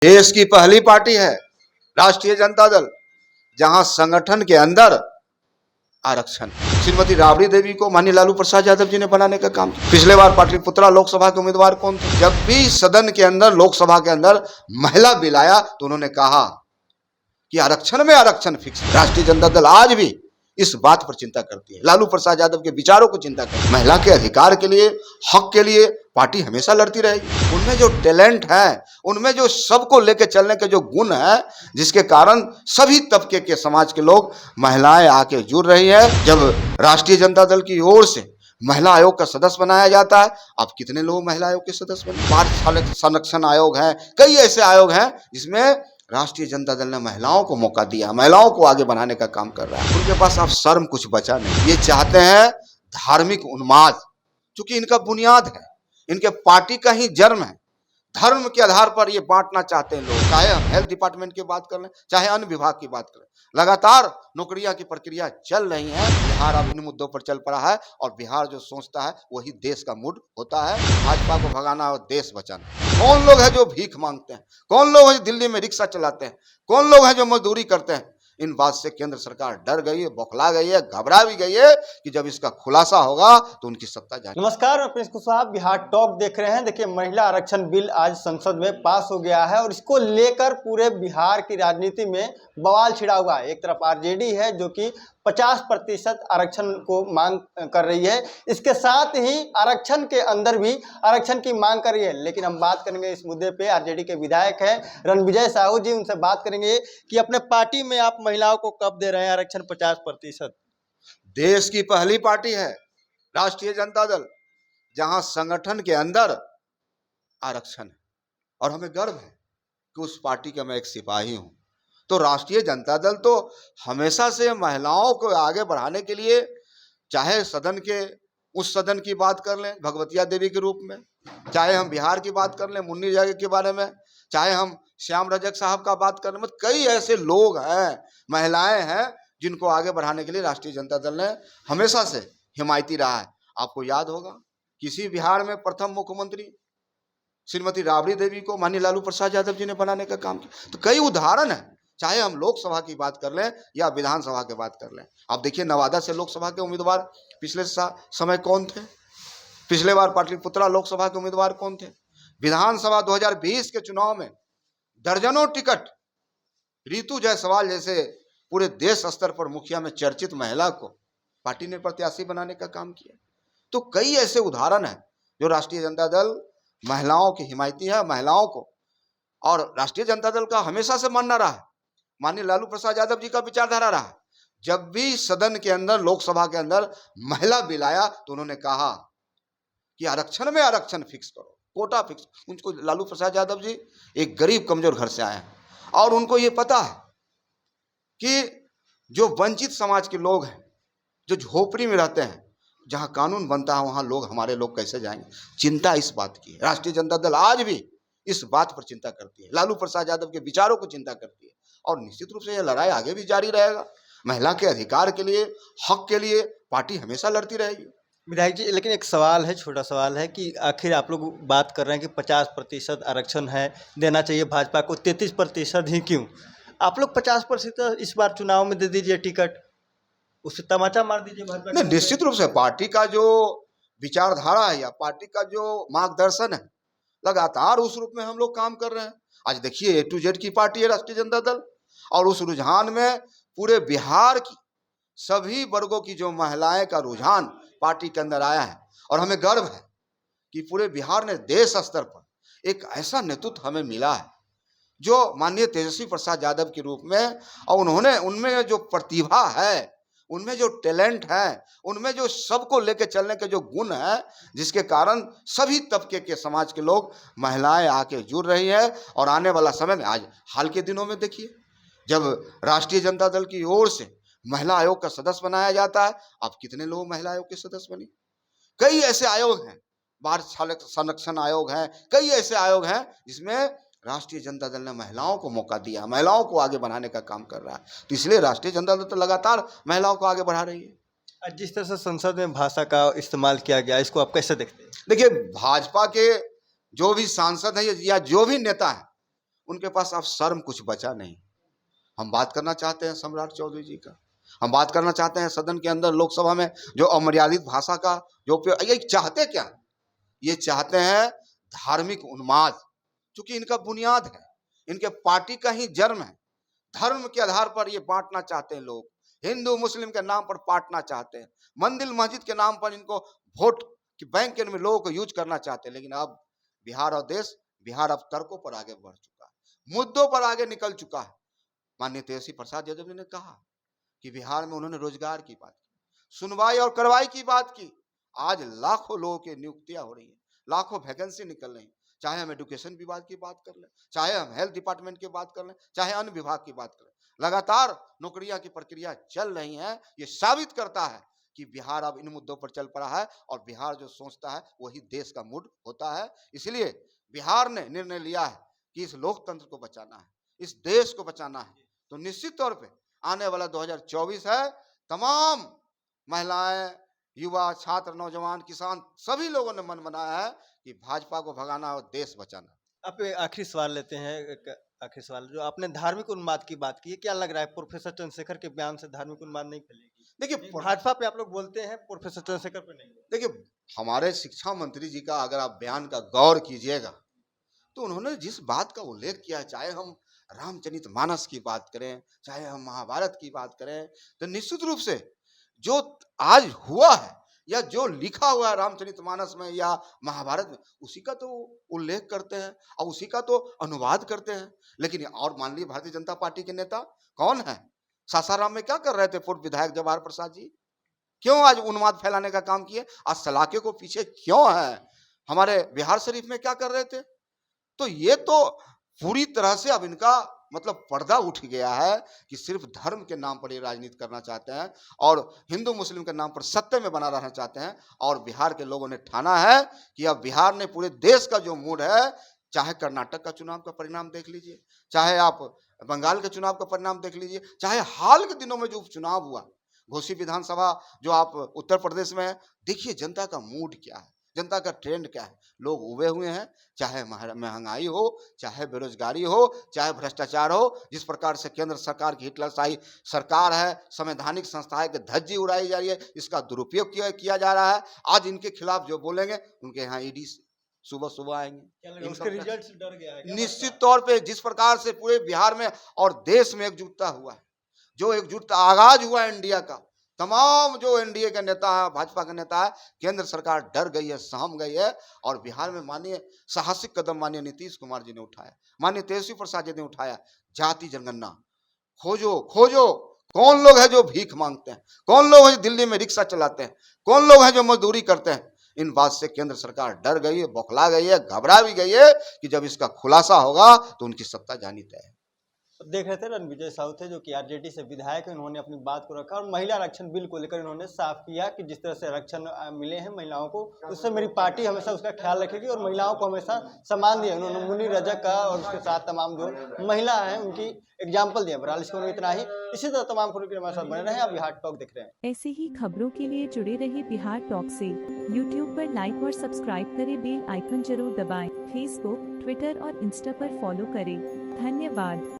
देश की पहली पार्टी है राष्ट्रीय जनता दल, जहां संगठन के अंदर आरक्षण। श्रीमती राबड़ी देवी को माननीय लालू प्रसाद यादव जी ने बनाने का काम किया। पिछले बार पाटलिपुत्रा लोकसभा के उम्मीदवार कौन थे? जब भी सदन के अंदर, लोकसभा के अंदर महिला बिल आया तो उन्होंने कहा कि आरक्षण में आरक्षण फिक्स। राष्ट्रीय जनता दल आज भी इस बात पर चिंता करती है, लालू प्रसाद यादव के विचारों को चिंता करती है। महिला के अधिकार के लिए, हक के लिए पार्टी हमेशा लड़ती रहेगी। उनमें जो टैलेंट है, उनमें जो सबको लेकर चलने के जो गुण है, जिसके कारण सभी तबके के समाज के लोग, महिलाएं आके जुड़ रही है। जब राष्ट्रीय जनता दल की ओर से महिला आयोग का सदस्य बनाया जाता है, अब कितने लोग महिला आयोग के सदस्य बने? बाल संरक्षण आयोग है, कई ऐसे आयोग हैं जिसमें राष्ट्रीय जनता दल ने महिलाओं को मौका दिया, महिलाओं को आगे बढ़ाने का काम कर रहा है। उनके पास अब शर्म कुछ बचा नहीं। ये चाहते हैं धार्मिक उन्माद, क्योंकि इनका बुनियाद है, इनके पार्टी का ही जन्म है। धर्म के आधार पर ये बांटना चाहते हैं लोग। चाहे हम हेल्थ डिपार्टमेंट की बात कर लें, चाहे अन्य विभाग की बात करें, लगातार नौकरियां की प्रक्रिया चल रही है। बिहार अब इन मुद्दों पर चल पड़ा है और बिहार जो सोचता है वही देश का मूड होता है। भाजपा को भगाना और देश बचाना। कौन लोग हैं जो भीख मांगते हैं? कौन लोग हैं जो दिल्ली में रिक्शा चलाते हैं? कौन लोग हैं जो मजदूरी करते हैं? इन बात से केंद्र सरकार डर गई है, बौखला गई है, घबरा भी गई है कि जब इसका खुलासा होगा तो उनकी सत्ता जाएगी। नमस्कार, मैं प्रिंस कुशवाहा, बिहार टॉक देख रहे हैं। देखिए, महिला आरक्षण बिल आज संसद में पास हो गया है और इसको लेकर पूरे बिहार की राजनीति में बवाल छिड़ा हुआ है। एक तरफ आरजेडी है जो कि 50% आरक्षण को मांग कर रही है, इसके साथ ही आरक्षण के अंदर भी आरक्षण की मांग कर रही है। लेकिन हम बात करेंगे इस मुद्दे पे, आरजेडी के विधायक हैं रणविजय साहू जी, उनसे बात करेंगे कि अपने पार्टी में आप महिलाओं को कब दे रहे हैं आरक्षण 50%? देश की पहली पार्टी है राष्ट्रीय जनता दल, जहां संगठन के अंदर आरक्षण है और हमें गर्व है कि उस पार्टी का मैं एक सिपाही हूं। तो राष्ट्रीय जनता दल तो हमेशा से महिलाओं को आगे बढ़ाने के लिए, चाहे सदन के उस सदन की बात कर लें भगवतिया देवी के रूप में, चाहे हम बिहार की बात कर लें मुन्नी जगह के बारे में, चाहे हम श्याम रजक साहब का बात कर लें, मतलब कई ऐसे लोग हैं, महिलाएं हैं जिनको आगे बढ़ाने के लिए राष्ट्रीय जनता दल ने हमेशा से हिमायती रहा है। आपको याद होगा किसी बिहार में प्रथम मुख्यमंत्री श्रीमती राबड़ी देवी को माननीय लालू प्रसाद यादव जी ने बनाने का काम किया। तो कई उदाहरण है, चाहे हम लोकसभा की बात कर लें या विधानसभा की बात कर लें। आप देखिए, नवादा से लोकसभा के उम्मीदवार पिछले समय कौन थे? पिछले बार पाटलिपुत्रा लोकसभा के उम्मीदवार कौन थे? विधानसभा 2020 के चुनाव में दर्जनों टिकट रीतू जायसवाल जैसे पूरे देश स्तर पर मुखिया में चर्चित महिला को पार्टी ने प्रत्याशी बनाने का काम किया। तो कई ऐसे उदाहरण हैं जो राष्ट्रीय जनता दल महिलाओं की हिमायती है, महिलाओं को, और राष्ट्रीय जनता दल का हमेशा से मानना रहा है, माननीय लालू प्रसाद यादव जी का विचारधारा रहा है। जब भी सदन के अंदर, लोकसभा के अंदर महिला बिल आया तो उन्होंने कहा कि आरक्षण में आरक्षण फिक्स करो, कोटा फिक्स। उनको लालू प्रसाद यादव जी एक गरीब कमजोर घर से आए हैं और उनको ये पता है कि जो वंचित समाज के लोग हैं, जो झोपड़ी में रहते हैं, जहां कानून बनता है वहां लोग, हमारे लोग कैसे जाएंगे। चिंता इस बात की है। राष्ट्रीय जनता दल आज भी इस बात पर चिंता करती है, लालू प्रसाद यादव के विचारों को चिंता करती है और निश्चित रूप से यह लड़ाई आगे भी जारी रहेगा। महिला के अधिकार के लिए, हक के लिए पार्टी हमेशा लड़ती रहेगी। विधायक जी, लेकिन एक सवाल है, छोटा सवाल है कि आखिर आप लोग बात कर रहे हैं कि 50% आरक्षण है, देना चाहिए भाजपा को, 33% ही क्यों? आप लोग 50% इस बार चुनाव में दे दीजिए टिकट, उससे तमाचा मार दीजिए भाजपा। नहीं, निश्चित रूप से पार्टी का जो विचारधारा है या पार्टी का जो मार्गदर्शन है, लगातार उस रूप में हम लोग काम कर रहे हैं। आज देखिए, A to Z की पार्टी है राष्ट्रीय जनता दल और उस रुझान में पूरे बिहार की सभी वर्गों की जो महिलाएं का रुझान पार्टी के अंदर आया है और हमें गर्व है कि पूरे बिहार ने देश स्तर पर एक ऐसा नेतृत्व हमें मिला है जो माननीय तेजस्वी प्रसाद यादव के रूप में, और उन्होंने, उनमें जो प्रतिभा है, उनमें जो टैलेंट है, उनमें जो सबको लेकर चलने के जो गुण है, जिसके कारण सभी तबके के समाज के लोग, महिलाएं आके जुड़ रही है। और आने वाला समय में, आज हाल के दिनों में देखिए, जब राष्ट्रीय जनता दल की ओर से महिला आयोग का सदस्य बनाया जाता है, अब कितने लोग महिला आयोग के सदस्य बने? कई ऐसे आयोग हैं, बाल संरक्षण आयोग हैं, कई ऐसे आयोग हैं जिसमें राष्ट्रीय जनता दल ने महिलाओं को मौका दिया, महिलाओं को आगे बढ़ाने का काम कर रहा है। तो इसलिए राष्ट्रीय जनता दल तो लगातार महिलाओं को आगे बढ़ा रही है। जिस तरह से संसद में भाषा का इस्तेमाल किया गया, इसको आप कैसे देखते हैं? देखिए, भाजपा के जो भी सांसद हैं या जो भी नेता है, उनके पास अब शर्म कुछ बचा नहीं। हम बात करना चाहते हैं सम्राट चौधरी जी का, हम बात करना चाहते हैं सदन के अंदर लोकसभा में जो अमर्यादित भाषा का जो उपयोग, ये चाहते क्या, ये चाहते हैं धार्मिक उन्माद, क्योंकि इनका बुनियाद है, इनके पार्टी का ही जन्म है, धर्म के आधार पर ये बांटना चाहते हैं लोग, हिंदू मुस्लिम के नाम पर बांटना चाहते हैं, मंदिर मस्जिद के नाम पर इनको वोट की बैंक के में लोगों को यूज करना चाहते हैं। लेकिन अब बिहार और देश, बिहार अब तर्कों पर आगे बढ़ चुका है, मुद्दों पर आगे निकल चुका है। माननीय तेजस्वी प्रसाद यादव जी ने कहा कि बिहार में उन्होंने रोजगार की बात की, सुनवाई और कार्रवाई की बात की। आज लाखों लोगों की नियुक्तियां हो रही है, लाखों वैकेंसी निकल रही है, चाहे हम एजुकेशन विभाग की बात कर लें, चाहे हम हेल्थ डिपार्टमेंट की बात कर लें, चाहे अन्य विभाग की बात करें, लगातार नौकरियां की प्रक्रिया चल रही है। ये साबित करता है कि बिहार अब इन मुद्दों पर चल पड़ा है और बिहार जो सोचता है वही देश का मूड होता है। इसलिए बिहार ने निर्णय लिया है कि इस लोकतंत्र को बचाना है, इस देश को बचाना है। तो निश्चित तौर पे आने वाला 2024 है, तमाम महिलाएं, युवा, छात्र, नौजवान, किसान सभी लोगों ने मन बनाया है कि भाजपा को भगाना और देश बचाना। आप एक आखिरी सवाल लेते हैं, एक आखिरी सवाल, जो आपने धार्मिक उन्माद की बात की है, क्या लग रहा है प्रोफेसर चंद्रशेखर के बयान से धार्मिक उन्माद नहीं फैलेगी? देखिए भाजपा पे आप लोग बोलते हैं, प्रोफेसर चंद्रशेखर पे नहीं। देखिए हमारे शिक्षा मंत्री जी का अगर आप बयान का गौर कीजिएगा तो उन्होंने जिस बात का उल्लेख किया, चाहे हम रामचरितमानस की बात करें, चाहे हम महाभारत की बात करें, तो निश्चित रूप से जो आज हुआ है या जो लिखा हुआ है रामचरितमानस में या महाभारत में, उसी का तो उल्लेख करते हैं और उसी का तो अनुवाद करते हैं। लेकिन और मान लीजिए भारतीय जनता पार्टी के नेता कौन है, सासाराम में क्या कर रहे थे पूर्व विधायक जवाहर प्रसाद जी, क्यों आज उन्माद फैलाने का काम किए, आज सलाखे को पीछे क्यों है, हमारे बिहार शरीफ में क्या कर रहे थे। तो ये तो पूरी तरह से अब इनका मतलब पर्दा उठ गया है कि सिर्फ धर्म के नाम पर ये राजनीति करना चाहते हैं और हिंदू मुस्लिम के नाम पर सत्ते में बना रहना चाहते हैं। और बिहार के लोगों ने ठाना है कि अब बिहार ने पूरे देश का जो मूड है, चाहे कर्नाटक का चुनाव का परिणाम देख लीजिए, चाहे आप बंगाल के चुनाव का परिणाम देख लीजिए, चाहे हाल के दिनों में जो उपचुनाव हुआ, घोसी विधानसभा जो आप उत्तर प्रदेश में है, देखिए जनता का मूड क्या है, जनता का ट्रेंड क्या है। लोग उबे हुए हैं, चाहे महंगाई हो, चाहे बेरोजगारी हो, चाहे भ्रष्टाचार हो। जिस प्रकार से केंद्र सरकार की हिटलरशाही सरकार है, संवैधानिक संस्थाएं की धज्जी उड़ाई जा रही है, इसका दुरुपयोग किया जा रहा है। आज इनके खिलाफ जो बोलेंगे उनके यहाँ ईडी सुबह सुबह आएंगे, उसके रिजल्ट से डर गया है निश्चित तौर पे। जिस प्रकार से पूरे बिहार में और देश में एकजुटता हुआ है, जो एकजुटता आगाज हुआ है इंडिया का, तमाम जो एनडीए के नेता है, भाजपा के नेता है, केंद्र सरकार डर गई है, सहम गई है। और बिहार में माननीय साहसिक कदम माननीय नीतीश कुमार जी ने उठाया, माननीय तेजस्वी प्रसाद जी ने उठाया, जाति जनगणना खोजो खोजो, कौन लोग हैं जो भीख मांगते हैं, कौन लोग हैं जो दिल्ली में रिक्शा चलाते हैं, कौन लोग हैं जो मजदूरी करते हैं। इन बात से केंद्र सरकार डर गई है, बौखला गई है, घबरा भी गई है कि जब इसका खुलासा होगा तो उनकी सत्ता जानी तय है। देख रहे थे रणविजय साहू थे, जो कि आरजेडी से विधायक है, उन्होंने अपनी बात को रखा और महिला आरक्षण बिल को लेकर इन्होंने साफ किया कि जिस तरह से आरक्षण मिले हैं महिलाओं को, उससे मेरी पार्टी हमेशा उसका ख्याल रखेगी और महिलाओं को हमेशा सम्मान दिया। उन्होंने मुन्नी रजक का और उसके साथ तमाम जो महिला हैं उनकी एग्जाम्पल दिया। बहरहाल इसको इतना ही, इसी तरह तमाम खबरों के लिए हमारे साथ बने रहे। आप बिहार टॉक देख रहे हैं। ऐसे ही खबरों के लिए जुड़े रहे बिहार टॉक से। यूट्यूब पर लाइक और सब्सक्राइब करें, बेल आइकन जरूर दबाएं। फेसबुक, ट्विटर और इंस्टा पर फॉलो करें। धन्यवाद।